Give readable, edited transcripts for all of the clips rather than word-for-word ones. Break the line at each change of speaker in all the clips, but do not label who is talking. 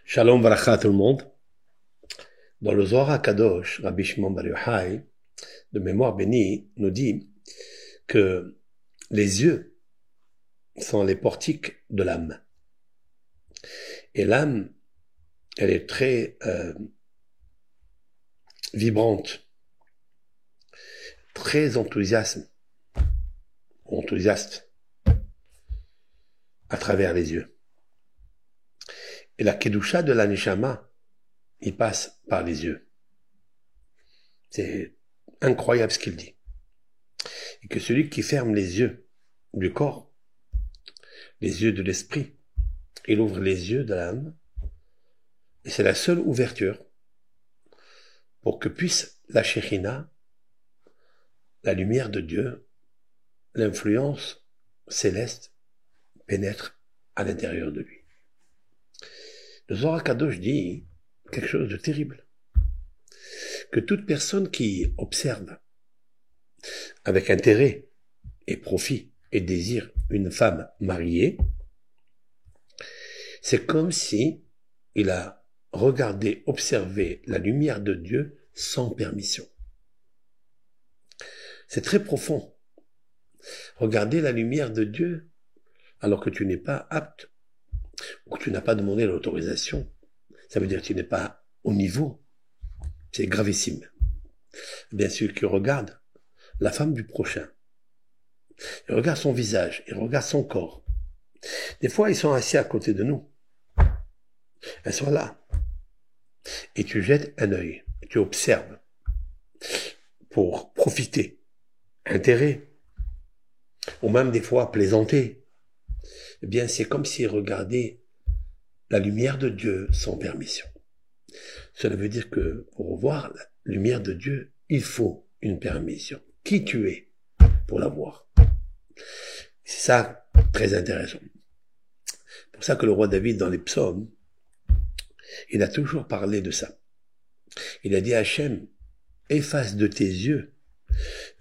Shalom Varacha à tout le monde. Dans le Zohar HaKadosh, Rabbi Shimon Bar Yochai, de mémoire bénie, nous dit que les yeux sont les portiques de l'âme. Et l'âme, elle est très vibrante, très enthousiaste à travers les yeux. Et la Kedusha de la Neshama, il passe par les yeux. C'est incroyable ce qu'il dit. Et que celui qui ferme les yeux du corps, les yeux de l'esprit, il ouvre les yeux de l'âme, et c'est la seule ouverture pour que puisse la Shekhinah, la lumière de Dieu, l'influence céleste, pénètre à l'intérieur de lui. Le Zohar HaKadosh dit quelque chose de terrible. Que toute personne qui observe avec intérêt et profit et désire une femme mariée, c'est comme si il a regardé, observé la lumière de Dieu sans permission. C'est très profond. Regarder la lumière de Dieu alors que tu n'es pas apte ou que tu n'as pas demandé l'autorisation, ça veut dire que tu n'es pas au niveau. C'est gravissime. Bien sûr qu'il regarde la femme du prochain. Il regarde son visage, il regarde son corps. Des fois, ils sont assis à côté de nous. Elles sont là. Et tu jettes un œil, tu observes pour profiter, intérêt, ou même des fois plaisanter. Eh bien, c'est comme s'ils regardaient la lumière de Dieu sans permission. Cela veut dire que pour voir la lumière de Dieu, il faut une permission. Qui tu es pour la voir? C'est ça, très intéressant. C'est pour ça que le roi David, dans les psaumes, il a toujours parlé de ça. Il a dit à Hachem, efface de tes yeux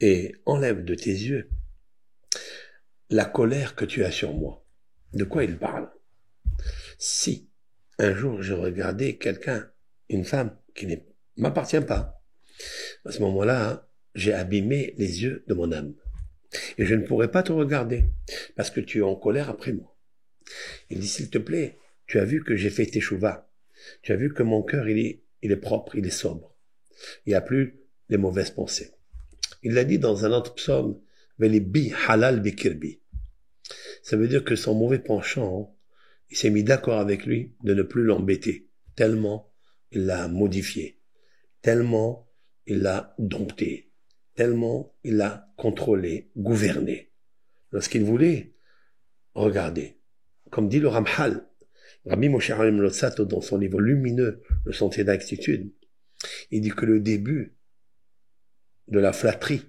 et enlève de tes yeux la colère que tu as sur moi. De quoi il parle? Si un jour je regardais quelqu'un, une femme qui ne m'appartient pas, à ce moment-là, j'ai abîmé les yeux de mon âme. Et je ne pourrai pas te regarder, parce que tu es en colère après moi. Il dit, s'il te plaît, tu as vu que j'ai fait teshuva. Tu as vu que mon cœur, il est propre, il est sobre. Il n'y a plus les mauvaises pensées. Il l'a dit dans un autre psaume, Veli bi halal bikirbi. Ça veut dire que son mauvais penchant, il s'est mis d'accord avec lui de ne plus l'embêter, tellement il l'a modifié, tellement il l'a dompté, tellement il l'a contrôlé, gouverné. Lorsqu'il voulait, regardez, comme dit le Ramchal, Rabbi Moshe Chaim Lotsato dans son livre lumineux, Le Sentier d'Actitude, il dit que le début de la flatterie,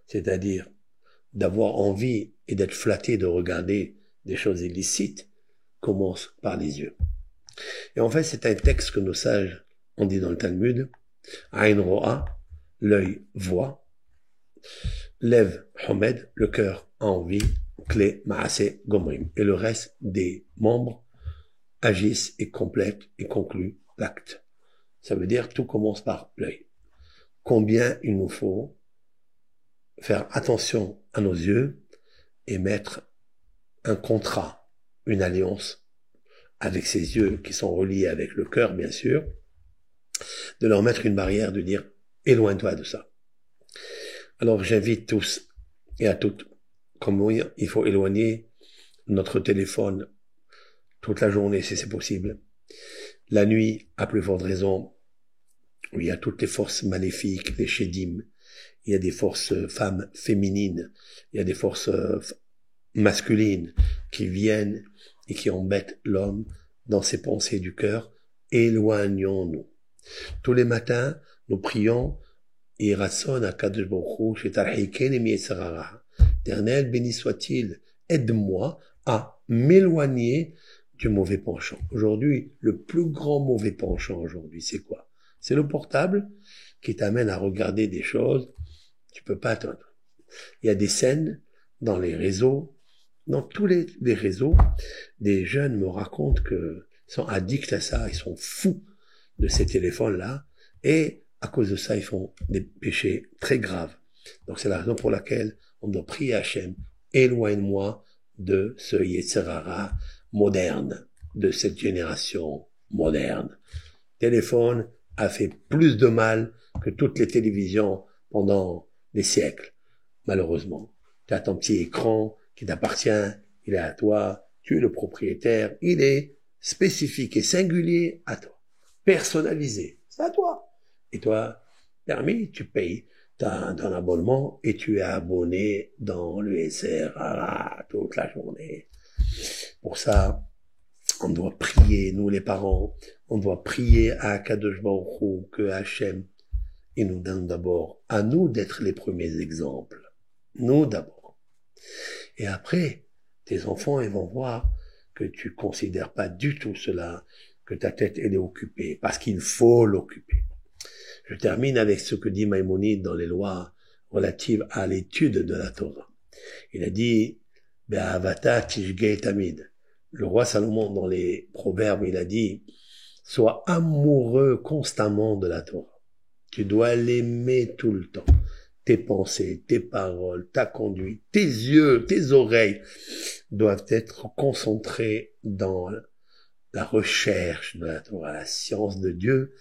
c'est-à-dire d'avoir envie et d'être flatté de regarder des choses illicites, commence par les yeux. Et en fait, c'est un texte que nos sages ont dit dans le Talmud, Ain Ro'a, l'œil voit, Lev Homed, le cœur a envie, Clé Maaseh Gomrim, et le reste des membres agissent et complètent et concluent l'acte. Ça veut dire tout commence par l'œil. Combien il nous faut faire attention à nos yeux et mettre un contrat, une alliance avec ces yeux qui sont reliés avec le cœur, bien sûr, de leur mettre une barrière, de dire éloigne-toi de ça. Alors j'invite tous et à toutes, comment il faut éloigner notre téléphone toute la journée si c'est possible. La nuit, à plus forte raison, où il y a toutes les forces maléfiques, les chédim, il y a des forces femmes féminines, il y a des forces masculines qui viennent et qui embêtent l'homme dans ses pensées du cœur. Éloignons-nous. Tous les matins, nous prions Iratson Akadosh Baruch Hu Shetarhikeni Miyetzerara. Éternel, béni soit-il, aide-moi à m'éloigner du mauvais penchant. Aujourd'hui, le plus grand mauvais penchant aujourd'hui, c'est quoi? C'est le portable qui t'amène à regarder des choses que tu peux pas atteindre. Il y a des scènes dans les réseaux, dans tous les réseaux, des jeunes me racontent que Ils sont addicts à ça, ils sont fous de ces téléphones-là, et à cause de ça, ils font des péchés très graves. Donc c'est la raison pour laquelle on doit prier Hachem, éloigne-moi de ce Yetzirara moderne, de cette génération moderne. Téléphone a fait plus de mal que toutes les télévisions pendant des siècles, malheureusement. Tu as ton petit écran qui t'appartient, il est à toi, tu es le propriétaire, il est spécifique et singulier à toi, personnalisé, c'est à toi. Et toi, permis, tu payes ton abonnement et tu es abonné dans le SRA toute la journée. Pour ça, on doit prier, nous les parents, on doit prier à Akadosh Baruch Hu, que Hachem, il nous donne d'abord à nous d'être les premiers exemples. Nous d'abord. Et après, tes enfants, ils vont voir que tu considères pas du tout cela, que ta tête, elle est occupée, parce qu'il faut l'occuper. Je termine avec ce que dit Maïmonide dans les lois relatives à l'étude de la Torah. Il a dit, Be'avata tishgei tamid. Le roi Salomon, dans les proverbes, il a dit, sois amoureux constamment de la Torah. Tu dois l'aimer tout le temps. Tes pensées, tes paroles, ta conduite, tes yeux, tes oreilles doivent être concentrés dans la recherche de la Torah, la science de Dieu,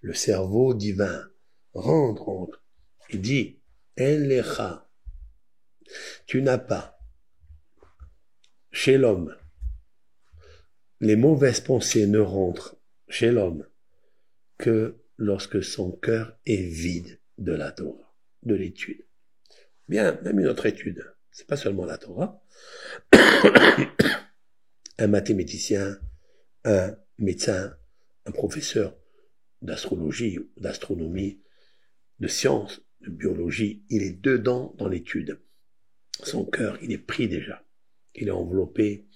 le cerveau divin. Rentre. Il dit, En lecha, tu n'as pas, chez l'homme, les mauvaises pensées ne rentrent chez l'homme que lorsque son cœur est vide de la Torah, de l'étude. Bien, même une autre étude, c'est pas seulement la Torah. Un mathématicien, un médecin, un professeur d'astrologie, d'astronomie, de sciences, de biologie, il est dedans dans l'étude. Son cœur, il est pris déjà. Il est enveloppé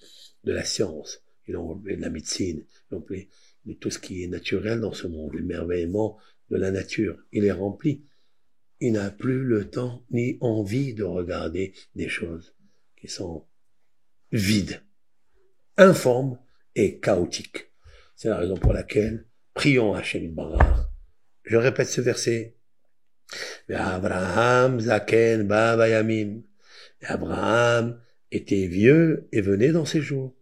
de la science, il est enveloppé de la médecine, il est enveloppé de tout ce qui est naturel dans ce monde, l'émerveillement de la nature. Il est rempli. Il n'a plus le temps ni envie de regarder des choses qui sont vides, informes et chaotiques. C'est la raison pour laquelle prions Hachem Barach. Je répète ce verset. Abraham zaken ba vayamim. Abraham était vieux et venait dans ses jours.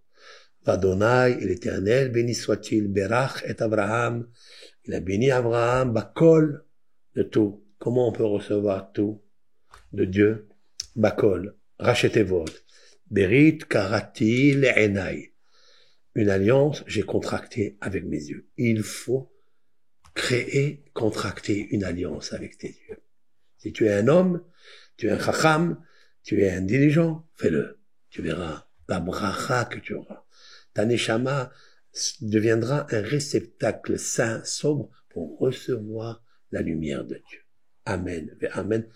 Vadonai, l'Éternel, béni soit-il, Berach et Abraham. Il a béni Abraham, Bakol, de tout. Comment on peut recevoir tout de Dieu? Bakol, Rachetevot, Berit karati le'enai. Une alliance, j'ai contracté avec mes yeux. Il faut créer, contracter une alliance avec tes yeux. Si tu es un homme, tu es un chacham, tu es intelligent, fais-le. Tu verras la bracha que tu auras. Ta neshama deviendra un réceptacle saint, sobre, pour recevoir la lumière de Dieu. Amen. Amen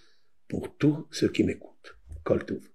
pour tous ceux qui m'écoutent. Kol Tov.